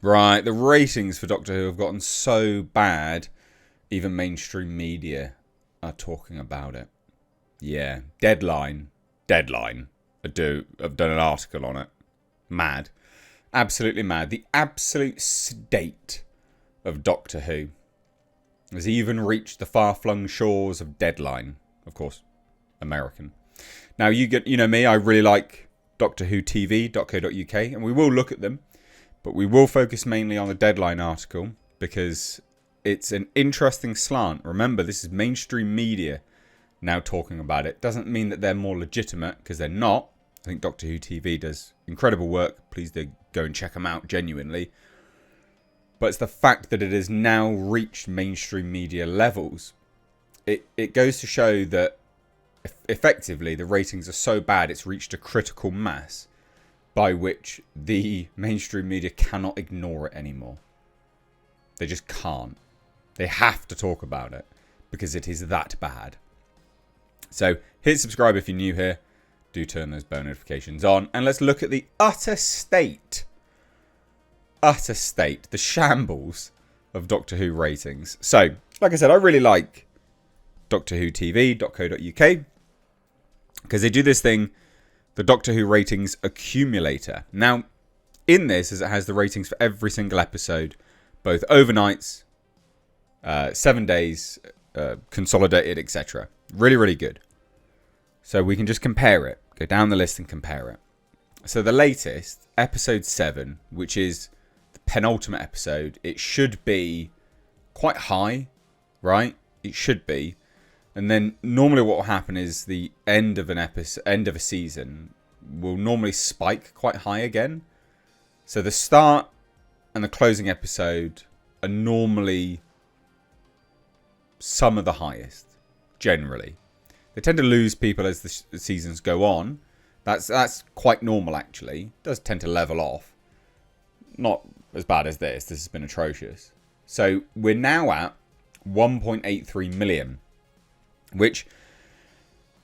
Right, the ratings for Doctor Who have gotten so bad, even mainstream media are talking about it. Yeah, Deadline. I've done an article on it. Mad. Absolutely mad. The absolute state of Doctor Who has even reached the far-flung shores of Deadline. Of course, American. Now, you know me, I really like Doctor Who TV.co.uk, and we will look at them, but we will focus mainly on the Deadline article because it's an interesting slant. Remember, this is mainstream media now talking about it. Doesn't mean that they're more legitimate, because they're not. I think Doctor Who TV does incredible work. Please do go and check them out genuinely. But it's the fact that it has now reached mainstream media levels. It goes to show that effectively the ratings are so bad it's reached a critical mass by which the mainstream media cannot ignore it anymore. They just can't. They have to talk about it because it is that bad. So hit subscribe if you're new here. Do turn those bell notifications on. And let's look at the utter state, the shambles of Doctor Who ratings. So, like I said, I really like Doctor Who TV.co.uk because they do this thing, the Doctor Who ratings accumulator. Now, in this, as it has the ratings for every single episode, both overnights, 7 days, consolidated, etc. Really, really good. So we can just compare it. Go down the list and compare it. So the latest, episode 7, which is the penultimate episode, it should be quite high, right? It should be. And then normally what will happen is the end of a season will normally spike quite high again. So the start and the closing episode are normally some of the highest, generally. They tend to lose people as the seasons go on. That's quite normal, actually. It does tend to level off. Not as bad as this. This has been atrocious. So we're now at 1.83 million, which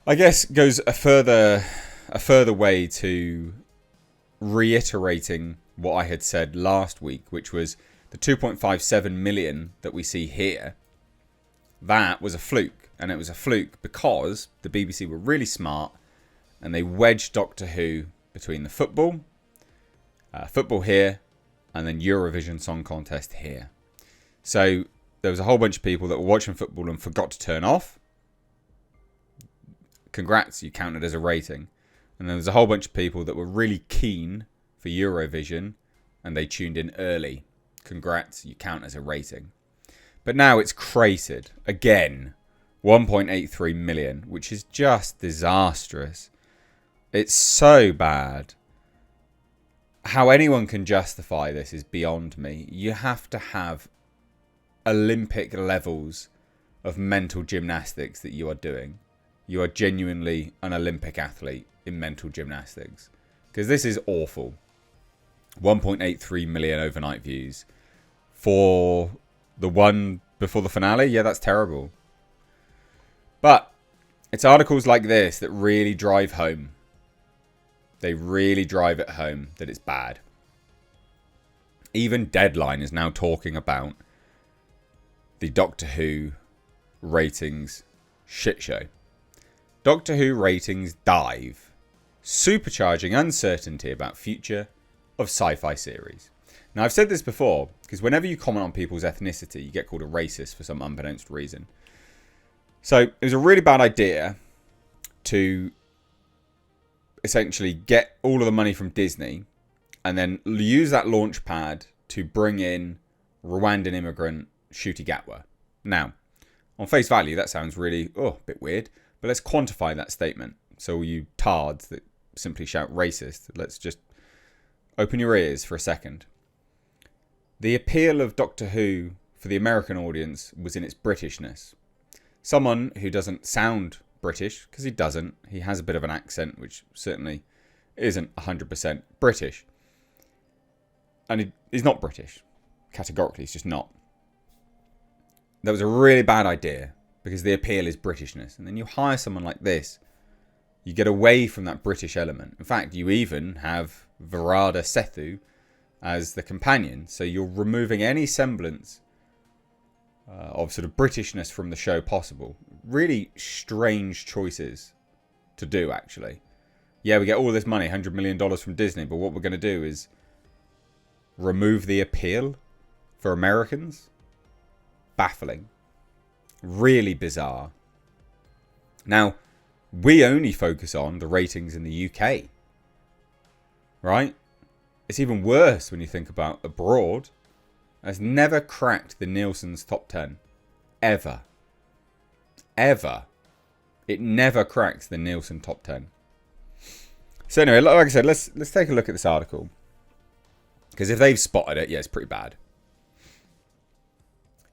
I guess goes a further way to reiterating what I had said last week, which was the 2.57 million that we see here. That was a fluke, and it was a fluke because the BBC were really smart and they wedged Doctor Who between the football here, and then Eurovision Song Contest here. So there was a whole bunch of people that were watching football and forgot to turn off. Congrats, you counted as a rating. And then there's a whole bunch of people that were really keen for Eurovision and they tuned in early. Congrats, you count as a rating. But now it's cratered again, 1.83 million, which is just disastrous. It's so bad. How anyone can justify this is beyond me. You have to have Olympic levels of mental gymnastics that you are doing. You are genuinely an Olympic athlete in mental gymnastics. Because this is awful. 1.83 million overnight views. For the one before the finale, yeah, that's terrible. But it's articles like this that really drive home. They really drive it home that it's bad. Even Deadline is now talking about the Doctor Who ratings shit show. Doctor Who ratings dive, supercharging uncertainty about future of sci-fi series. Now, I've said this before, because whenever you comment on people's ethnicity, you get called a racist for some unbeknownst reason. So, it was a really bad idea to essentially get all of the money from Disney and then use that launch pad to bring in Rwandan immigrant Ncuti Gatwa. Now, on face value, that sounds really, a bit weird, but let's quantify that statement. So you tards that simply shout racist, let's just open your ears for a second. The appeal of Doctor Who for the American audience was in its Britishness. Someone who doesn't sound British, because he doesn't, he has a bit of an accent which certainly isn't 100% British. And he's not British. Categorically, he's just not. That was a really bad idea, because the appeal is Britishness. And then you hire someone like this, you get away from that British element. In fact, you even have Varada Sethu as the companion. So you're removing any semblance of sort of Britishness from the show possible. Really strange choices to do, actually. Yeah, we get all this money, $100 million from Disney, but what we're going to do is remove the appeal for Americans? Baffling. Really bizarre. Now, we only focus on the ratings in the UK. Right? It's even worse when you think about abroad. It's never cracked the Nielsen's top 10. Ever. Ever. It never cracks the Nielsen top 10. So anyway, like I said, let's take a look at this article. Because if they've spotted it, yeah, it's pretty bad.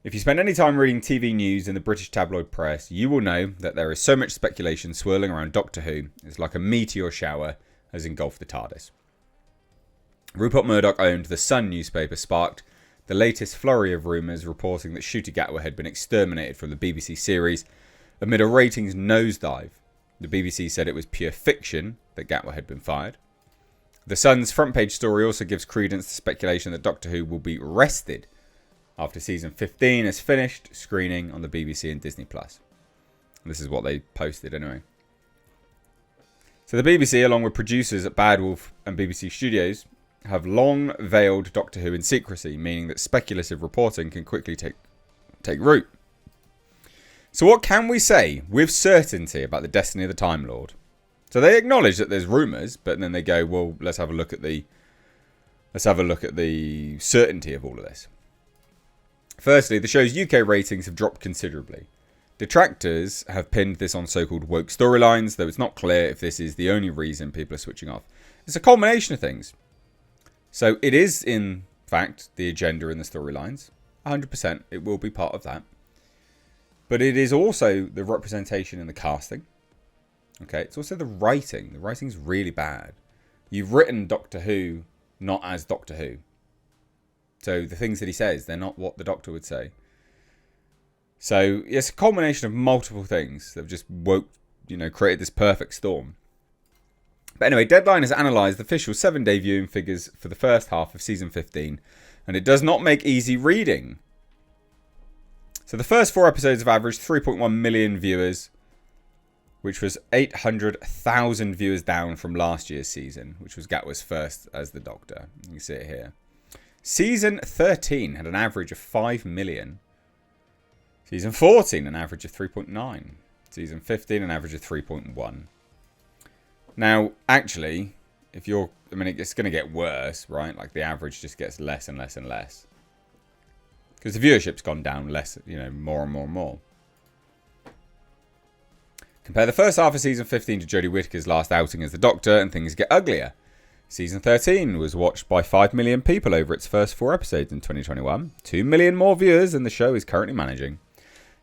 If you spend any time reading TV news in the British tabloid press, you will know that there is so much speculation swirling around Doctor Who. It's like a meteor shower has engulfed the TARDIS. Rupert Murdoch owned The Sun newspaper sparked the latest flurry of rumours reporting that Ncuti Gatwa had been exterminated from the BBC series amid a ratings nosedive. The BBC said it was pure fiction that Gatwa had been fired. The Sun's front page story also gives credence to speculation that Doctor Who will be rested after season 15 has finished screening on the BBC and Disney+. This is what they posted anyway. So the BBC, along with producers at Bad Wolf and BBC Studios, have long veiled Doctor Who in secrecy, meaning that speculative reporting can quickly take root. So what can we say with certainty about the destiny of the Time Lord? So they acknowledge that there's rumours, but then they go, well, let's have a look at the certainty of all of this. Firstly, the show's UK ratings have dropped considerably. Detractors have pinned this on so-called woke storylines, though it's not clear if this is the only reason people are switching off. It's a culmination of things. So it is, in fact, the agenda in the storylines. 100%, it will be part of that. But it is also the representation in the casting. Okay, it's also the writing. The writing's really bad. You've written Doctor Who not as Doctor Who. So the things that he says, they're not what the Doctor would say. So it's a culmination of multiple things that have just created this perfect storm. But anyway, Deadline has analysed the official 7-day viewing figures for the first half of season 15, and it does not make easy reading. So the first 4 episodes have averaged 3.1 million viewers, which was 800,000 viewers down from last year's season, which was Gatwa's first as the Doctor. You can see it here. Season 13 had an average of 5 million. Season 14, an average of 3.9. Season 15, an average of 3.1. Now, actually, it's going to get worse, right? Like the average just gets less and less and less. Because the viewership's gone down less, more and more and more. Compare the first half of season 15 to Jodie Whittaker's last outing as the Doctor, and things get uglier. Season 13 was watched by 5 million people over its first 4 episodes in 2021. 2 million more viewers than the show is currently managing.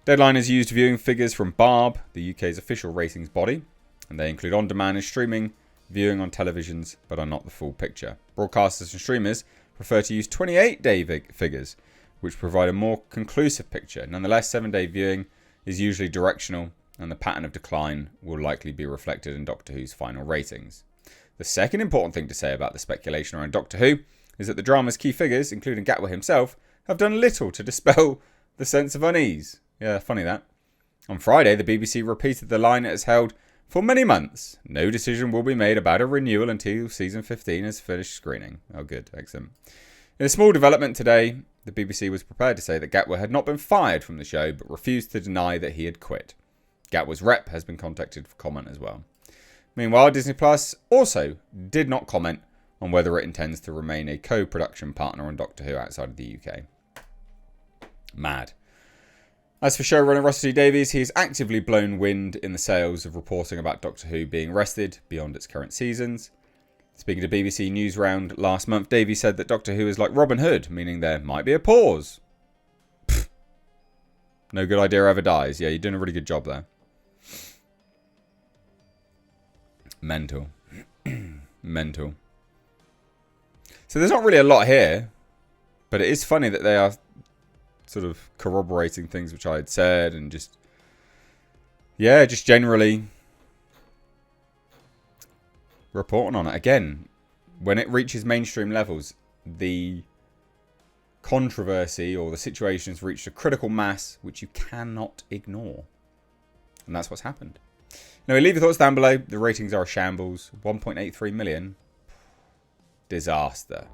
Deadline has used viewing figures from Barb, the UK's official ratings body, and they include on-demand and streaming viewing on televisions, but are not the full picture. Broadcasters and streamers prefer to use 28-day figures, which provide a more conclusive picture. Nonetheless, 7-day viewing is usually directional, and the pattern of decline will likely be reflected in Doctor Who's final ratings. The second important thing to say about the speculation around Doctor Who is that the drama's key figures, including Gatwa himself, have done little to dispel the sense of unease. Yeah, funny that. On Friday, the BBC repeated the line it has held for many months. No decision will be made about a renewal until season 15 has finished screening. Oh, good. Excellent. In a small development today, the BBC was prepared to say that Gatwa had not been fired from the show, but refused to deny that he had quit. Gatwa's rep has been contacted for comment as well. Meanwhile, Disney Plus also did not comment on whether it intends to remain a co-production partner on Doctor Who outside of the UK. Mad. As for showrunner Russell T Davies, he has actively blown wind in the sails of reporting about Doctor Who being rested beyond its current seasons. Speaking to BBC Newsround last month, Davies said that Doctor Who is like Robin Hood, meaning there might be a pause. Pfft. No good idea ever dies. Yeah, you're doing a really good job there. Mental. Mental. So there's not really a lot here, but it is funny that they are sort of corroborating things which I had said, and just generally reporting on it. Again, when it reaches mainstream levels, the controversy or the situation has reached a critical mass which you cannot ignore. And that's what's happened. Now, leave your thoughts down below. The ratings are a shambles. 1.83 million. Disaster.